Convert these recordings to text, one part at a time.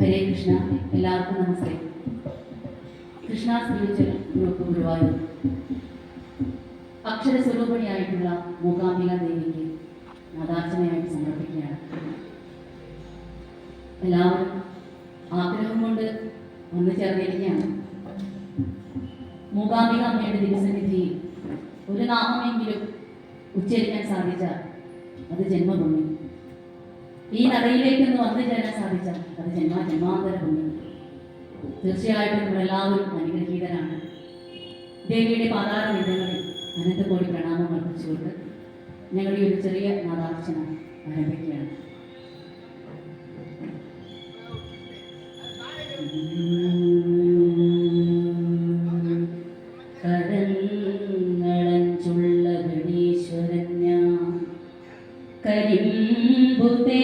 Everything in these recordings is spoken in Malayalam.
ഹരേ കൃഷ്ണ. എല്ലാവർക്കും നമസ്തേ. കൃഷ്ണ സ്പിരിച്വൽ ഗ്രൂപ്പ് ഗുരുവായൂർ അക്ഷരസ്വരൂപിണിയായിട്ടുള്ള മൂകാംബിക ദേവിക്ക് നാദാർച്ചനയായിട്ട് സമർപ്പിക്കുകയാണ്. എല്ലാവരും ആഗ്രഹം കൊണ്ട് വന്നു ചേർന്നിരിക്കുകയാണ്. മൂകാംബിക അമ്മയുടെ ദിവസനിധിയിൽ ഒരു നാമമെങ്കിലും ഉച്ചരിക്കാൻ സാധിച്ചാൽ അത് ജന്മഭൂമി. ഈ നടയിലേക്കൊന്ന് വന്നു ചേരാൻ സാധിച്ചാൽ അത് ജന്മാന്തര പുണ്യം. തീർച്ചയായിട്ടും നമ്മളെല്ലാവരും അനുഗ്രഹീതരാണ്. ദേവിയുടെ പാതാരവിന്ദങ്ങളിൽ അനന്തകോടി പ്രണാമം അർപ്പിച്ചുകൊണ്ട് ഞങ്ങളുടെ ഒരു ചെറിയ നാദാർച്ചന ആരംഭിക്കുകയാണ്. കരങ്ങളഞ്ചുള്ള ഗണേശ്വരൻ ഞാൻ, കരിമ്പുതേ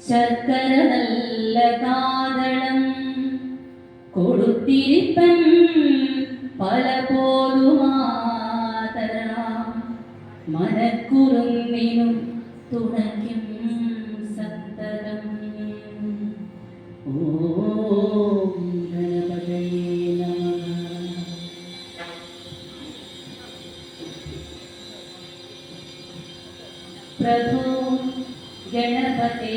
ശർക്കര നല്ല കാതളം കൊടുത്തിരിപ്പൻ പല പോലുമാതരാം മനക്കുറുന്നിനും തുണയ്ക്കും സന്തതം. ഓം ഗണപതയേ നമഃ. പ്രഭോ ഗണപതേ